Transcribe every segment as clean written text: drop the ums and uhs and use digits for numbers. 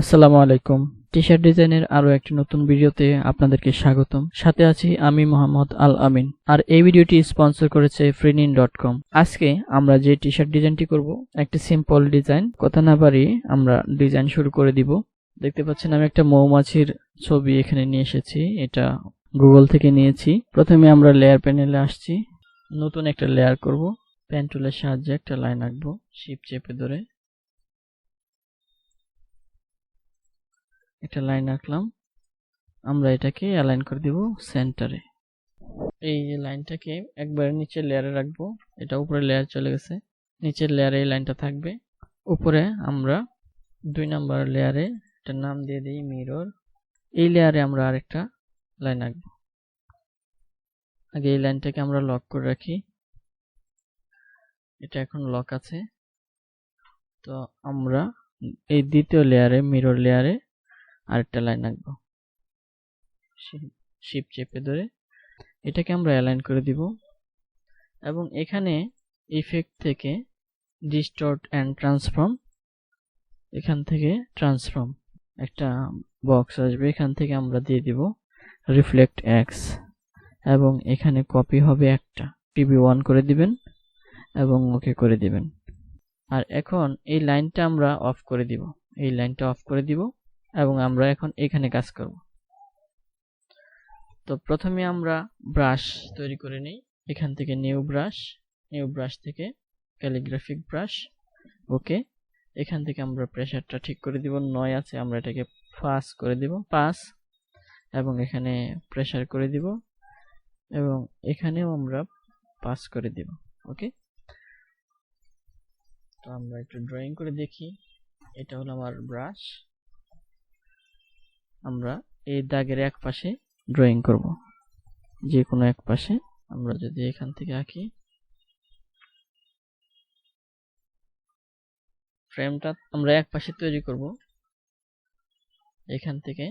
আসসালামু আলাইকুম। টি-শার্ট ডিজাইনের আরো একটি নতুন ভিডিওতে আপনাদেরকে স্বাগতম। সাথে আছি আমি মোহাম্মদ আল আমিন। আর এই ভিডিওটি স্পন্সর করেছে freelin.com। আজকে আমরা যে টি-শার্ট ডিজাইনটি করব একটি সিম্পল ডিজাইন। কথা না বাড়িয়ে আমরা ডিজাইন শুরু করে দিব। দেখতে পাচ্ছেন আমি একটা মৌমাছির ছবি এখানে নিয়ে এসেছি। এটা গুগল থেকে নিয়েছি। প্রথমে আমরা লেয়ার প্যানেলে আসছি। নতুন একটা লেয়ার করব। পেন টুলের সাহায্যে একটা লাইন আঁকবো, শিফট চেপে ধরে একটা লাইন আঁকলাম। আমরা এটাকে অ্যালাইন করে দিব সেন্টারে। এই লাইনটাকে একবারে নিচের লেয়ারে রাখবো। এটা উপরে লেয়ার চলে গেছে, নিচের লেয়ারে এই লাইনটা থাকবে। উপরে আমরা 2 নাম্বার লেয়ারে একটা নাম দিয়ে দিই মিরর। এই লেয়ারে আমরা আরেকটা লাইন আঁকবো। আগে এই লাইনটাকে আমরা লক করে রাখি। এটা এখন লক আছে। তো আমরা এই দ্বিতীয় লেয়ারে, মিরর লেয়ারে আরেকটা লাইন আঁকবো, শিফট চেপে ধরে এটাকে আমরা অ্যালাইন করে দিব। এবং এখানে ইফেক্ট থেকে ডিস্টর্ট এন্ড ট্রান্সফর্ম, এখান থেকে ট্রান্সফর্ম একটা বক্স আসবে, এখান থেকে আমরা দিয়ে দিব রিফ্লেক্ট এক্স। এবং এখানে কপি হবে একটা, প্রিভিউ অন করে দিবেন এবং ওকে করে দিবেন। আর এখন এই লাইনটা আমরা অফ করে দিব, এই লাইনটা অফ করে দিব এবং আমরা এখন এখানে কাজ করব। তো প্রথমে আমরা ব্রাশ তৈরি করে নিই। এখান থেকে নিউ ব্রাশ থেকে ক্যালিগ্রাফিক ব্রাশ, ওকে। এখান থেকে আমরা প্রেসারটা ঠিক করে দিব, 9 আছে, আমরা এটাকে 5 করে দিব, 5। এবং এখানে প্রেসার করে দিব এবং এখানেও আমরা 5 করে দিব, ওকে। তো আমরা একটু ড্রয়িং করে দেখি। এটা হলো আমার ব্রাশ। আমরা এই দাগের এক পাশে ড্রয়িং করব, যে কোনো এক পাশে। আমরা যদি এখান থেকে আঁকি, ফ্রেমটা আমরা এক পাশে তৈরি করব। এখান থেকে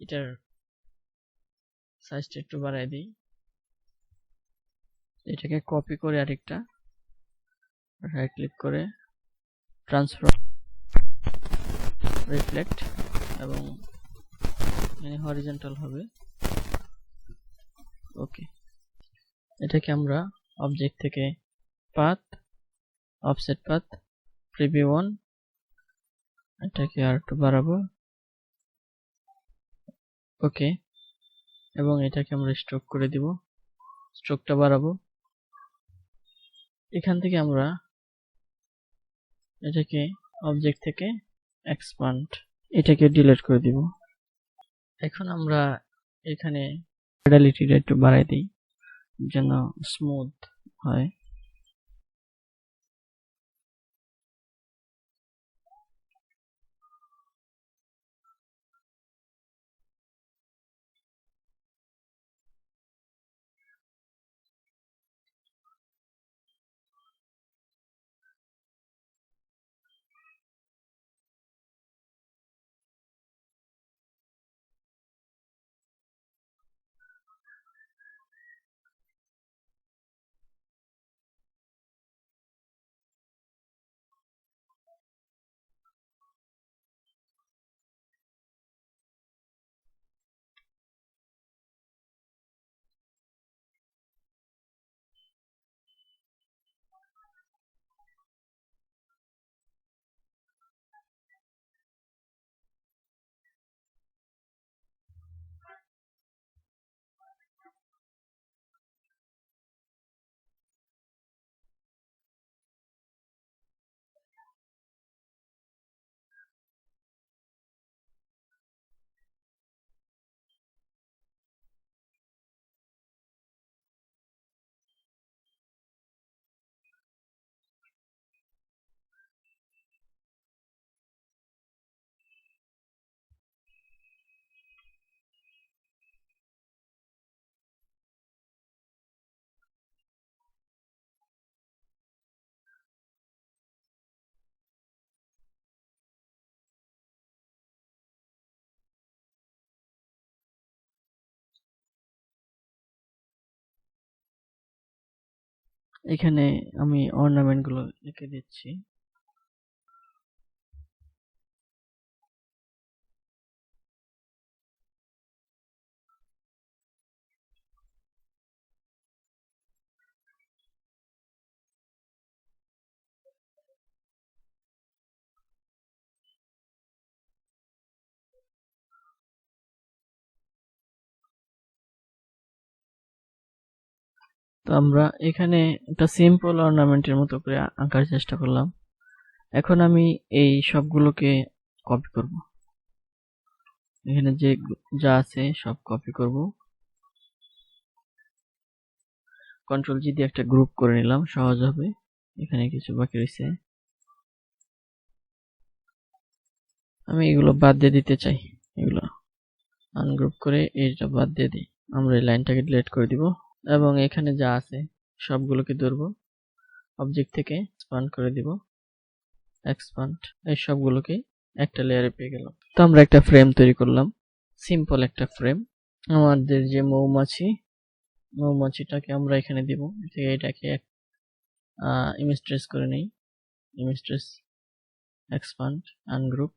এটার সাইজটা একটু বাড়াই দিই। এটাকে কপি করে আরেকটা রাইট ক্লিক করে ট্রান্সফর্ম, রিফ্লেক্ট এবং হরিজন্টাল হবে, ওকে। এটাকে আমরা অবজেক্ট থেকে path, offset path, preview on, এটাকে আর একটু বাড়াবো, ওকে। এবং এটাকে আমরা স্ট্রোক করে দিব, স্ট্রোকটা বাড়াবো। এখান থেকে আমরা এটাকে অবজেক্ট থেকে এক্সপান্ড, এটাকে ডিলিট করে দিব। এখন আমরা এখানে ফিডেলিটিটা একটু বাড়াই দিই যেন স্মুথ হয়। এখানে আমি অর্নামেন্ট গুলো এঁকে দিচ্ছি। তো আমরা এখানে একটা সিম্পল অর্নামেন্টের মতো করে আঁকার চেষ্টা করলাম। এখন আমি এই সবগুলোকে কপি করব। এখানে যে যা আছে সব কপি করব। কন্ট্রোল জি দিয়ে একটা গ্রুপ করে নিলাম, সহজ হবে। এখানে কিছু বাকি রয়েছে, আমি এগুলো বাদ দিয়ে দিতে চাই। এগুলো আনগ্রুপ করে এইটা বাদ দিয়ে দিই। আমরা এই লাইনটাকে ডিলিট করে দিব এবং এখানে যা আছে সবগুলোকে ধরবো, অবজেক্ট থেকে এক্সপান্ড করে দিব, এক্সপান্ড। এই সবগুলোকে একটা লেয়ারে পেয়ে গেলাম। তো আমরা একটা ফ্রেম তৈরি করলাম, সিম্পল একটা ফ্রেম। আমাদের যে মৌমাছিটাকে আমরা এখানে দিব। এটাকে ইমেজ ট্রেস করে নেই, ইমেজ ট্রেস, এক্সপান্ড, আনগ্রুপ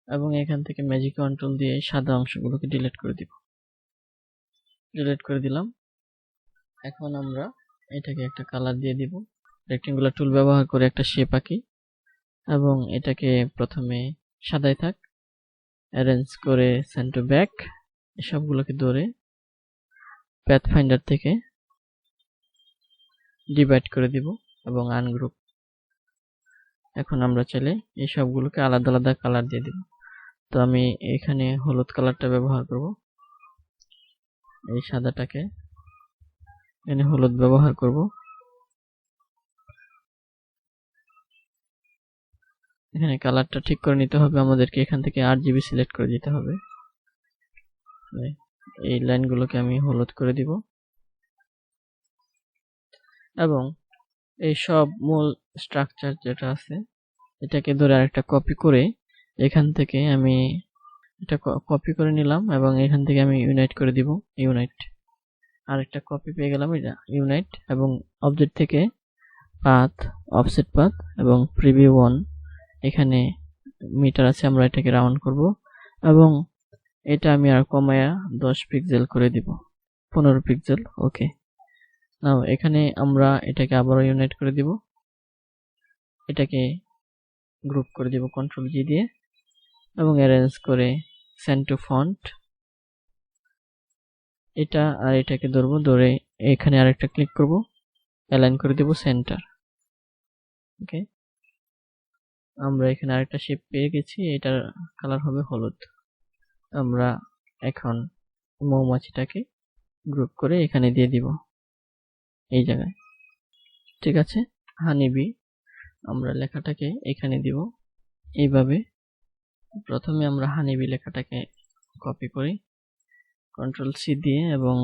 এবং এখান থেকে ম্যাজিক কন্ট্রোল দিয়ে সাদা অংশগুলোকে ডিলিট করে দিব। ডিলিট করে দিলাম। এখন আমরা এটাকে একটা কালার দিয়ে দিব। রেক্টেঙ্গুলার টুল ব্যবহার করে একটা শেপ আঁকি এবং এটাকে প্রথমে সাদায় থাক, অ্যারেঞ্জ করে সেন্ড টু ব্যাক, সবগুলোকে ধরে প্যাথ ফাইন্ডার থেকে ডিভাইড করে দিব এবং আনগ্রুপ। এখন আমরা চাইলে এই সবগুলোকে আলাদা আলাদা কালার দিয়ে দিব। তো আমি এখানে হলুদ কালারটা ব্যবহার করব, এই সাদাটাকে এখানে হলুদ ব্যবহার করব। এখানে কালারটা ঠিক করে নিতে হবে আমাদেরকে, এখান থেকে RGB সিলেক্ট করে দিতে হবে। এই লাইনগুলোকে আমি হলুদ করে দিব এবং এই সব মূল স্ট্রাকচার যেটা আছে এটাকে ধরে আরেকটা কপি করে এখান থেকে আমি এটা কপি করে নিলাম এবং এখান থেকে আমি ইউনাইট করে দিব, ইউনাইট। আরেকটা কপি পেয়ে গেলাম, এটা ইউনাইট এবং অবজেক্ট থেকে পাথ, অফসেট পাথ এবং প্রিভিউ 1, এখানে মিটার আছে, আমরা এটাকে রাউন্ড করব এবং এটা আমি আর কমায়া 10 পিক্সেল করে দিব, 15 পিক্সেল। ওকে, নাও এখানে আমরা এটাকে আবারও ইউনাইট করে দিব, এটাকে গ্রুপ করে দিব কন্ট্রোল জি দিয়ে এবং অ্যারেঞ্জ করে সেন্ড টু ফন্ট। এটা আর এটাকে ধরবো, ধরে এখানে আরেকটা ক্লিক করব, অ্যালাইন করে দেব সেন্টার। ওকে, আমরা এখানে আরেকটা শেপ পেয়ে গেছি, এটার কালার হবে হলুদ। আমরা এখন মৌমাছিটাকে গ্রুপ করে এখানে দিয়ে দিব এই জায়গায়। ঠিক আছে, হানিবি, আমরা লেখাটাকে এখানে দিব এইভাবে। প্রথমে আমরা হানিবি লেখাটাকে কপি করি কন্ট্রোল সি দিয়ে এবং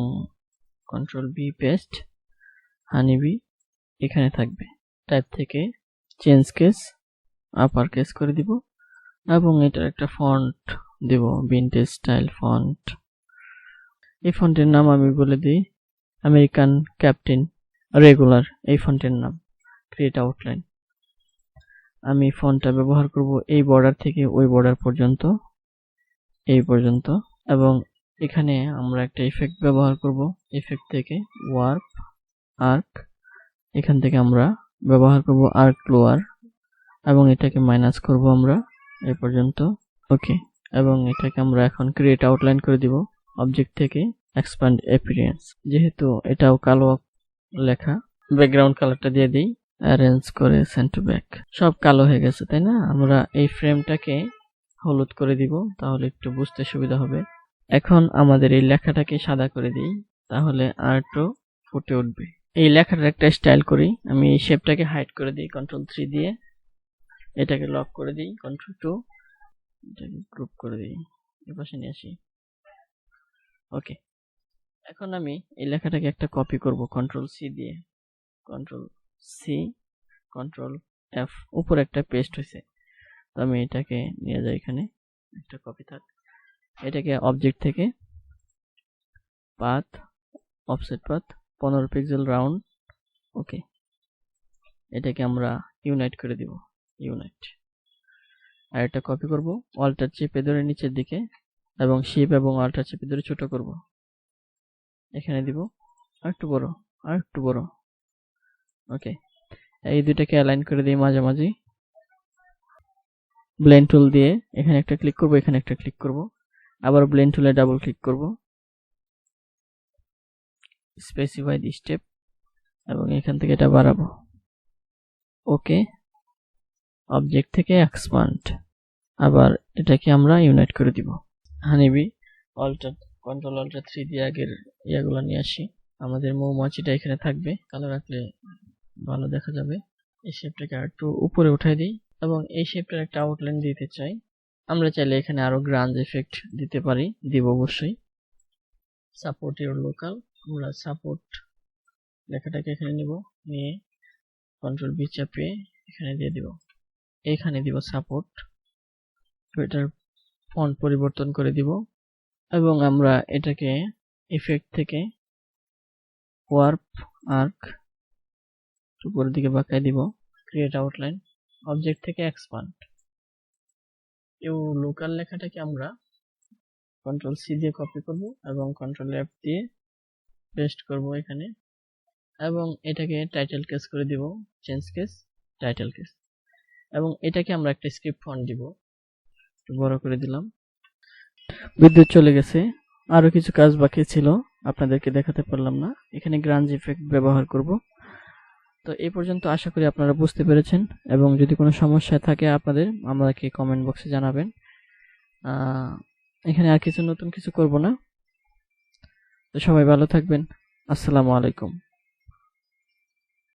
কন্ট্রোল বি পেস্ট, হানিবি এখানে থাকবে। টাইপ থেকে চেঞ্জ কেস আপার কেস করে দিব এবং এটার একটা ফন্ট দেব, ভিনটেজ স্টাইল ফন্ট। এই ফন্টের নাম আমি বলে দিই আমেরিকান ক্যাপ্টেন রেগুলার, এই ফন্টের নাম। ক্রিয়েট আউটলাইন, আমি ফন্টটা ব্যবহার করব এই বর্ডার থেকে ওই বর্ডার পর্যন্ত, এই পর্যন্ত। এবং এখানে আমরা একটা ইফেক্ট ব্যবহার করব, ইফেক্ট থেকে ওয়ার্প আর্ক, এখান থেকে আমরা ব্যবহার করব আর্ক লোয়ার এবং এটাকে মাইনাস করব আমরা এই পর্যন্ত। ওকে, এবং এটাকে আমরা এখন ক্রিয়েট আউটলাইন করে দিব, অবজেক্ট থেকে এক্সপ্যান্ড অ্যাপিয়ারেন্স, যেহেতু এটাও কালো লেখা, ব্যাকগ্রাউন্ড কালারটা দিয়ে দিই, অ্যারেঞ্জ করে সেন্ড টু ব্যাক। সব কালো হয়ে গেছে তাই না? আমরা এই ফ্রেমটাকে হলুদ করে দিব, তাহলে একটু বুঝতে সুবিধা হবে। এখন আমাদের এই লেখাটাকে সাদা করে দিই, তাহলে আরটো ফুটে উঠবে। এই লেখাটার একটা স্টাইল করি, আমি এই শেপটাকে হাইড করে দিই কন্ট্রোল 3 দিয়ে, এটাকে লক করে দিই কন্ট্রোল 2, এটাকে গ্রুপ করে দিই, এর পাশে নিয়ে আসি। ওকে, এখন আমি এই লেখাটাকে একটা কপি করব কন্ট্রোল সি দিয়ে, কন্ট্রোল সি, কন্ট্রোল এফ, উপরে একটা পেস্ট হয়েছে। তো আমি এটাকে নিয়ে যাই, এখানে একটা কপি থাক। এটাকে অবজেক্ট থেকে path, offset path 15 pixel round ওকে, এটাকে আমরা ইউনাইট করে দিব, ইউনাইট। আর এটা কপি করব, অল্টার চেপে ধরে নিচের দিকে এবং শিপ এবং অল্টার চেপে ধরে ছোট করব, এখানে দিব, আরেকটু বড়, আরেকটু বড়। ওকে, এই দুইটাকে অ্যালাইন করে দিই মাঝামাঝি। ব্লেন্ড টুল দিয়ে এখানে একটা ক্লিক করব, এখানে একটা ক্লিক করব, আবার ব্লেন্ড টুলে ডাবল ক্লিক করব, স্পেসিফাই দি স্টেপ এবং এখান থেকে এটা বাড়াবো। ওকে, অবজেক্ট থেকে এক্সপান্ড, আবার এটাকে আমরা ইউনাইট করে দিব। হানিবি কন্ট্রোল অল্টার 3 দিয়ে আগের ইয়াগুলো নিয়ে আসি। আমাদের মৌমাছিটা এখানে থাকবে, কালো রাখলে ভালো দেখা যাবে। এই শেপটাকে আর একটু উপরে উঠাই দিই এবং এই শেপটার একটা আউটলাইন দিতে চাই। আমরা চাইলে এখানে আরো গ্রাঞ্জ এফেক্ট দিতে পারি, দিব অবশ্যই। সাপোর্ট ইউর লোকাল, আমরা সাপোর্ট লেখাটাকে এখানে নিব, নিয়ে কন্ট্রোল বি চাপিয়ে এখানে দিয়ে দিব, এইখানে দিব সাপোর্ট। এটার ফন্ট পরিবর্তন করে দিব এবং আমরা এটাকে ইফেক্ট থেকে ওয়ার্প আর্ক উপরের দিকে বাঁকায় দিব, ক্রিয়েট আউটলাইন, অবজেক্ট থেকে এক্সপান্ড। এই লোকাল লেখাটাকে আমরা কন্ট্রোল সি দিয়ে কপি করব এবং কন্ট্রোল এফ দিয়ে পেস্ট করব এখানে, এবং এটাকে টাইটেল কেস করে দিব, চেঞ্জ কেস, টাইটেল কেস, এবং এটাকে আমরা একটা স্ক্রিপ্ট ফন্ট দিব, একটু বড় করে দিলাম। বিদ্যুৎ চলে গেছে, আরো কিছু কাজ বাকি ছিল আপনাদেরকে দেখাতে পারলাম না। এখানে গ্রাঞ্জ ইফেক্ট ব্যবহার করব। তো এই পর্যন্ত আশা করি আপনারা বুঝতে পেরেছেন, এবং যদি কোনো সমস্যা থাকে আপনাদের আমাকে কমেন্ট বক্সে জানাবেন। এখানে আর কিছু নতুন কিছু করব না। তো সবাই ভালো থাকবেন। আসসালামু আলাইকুম।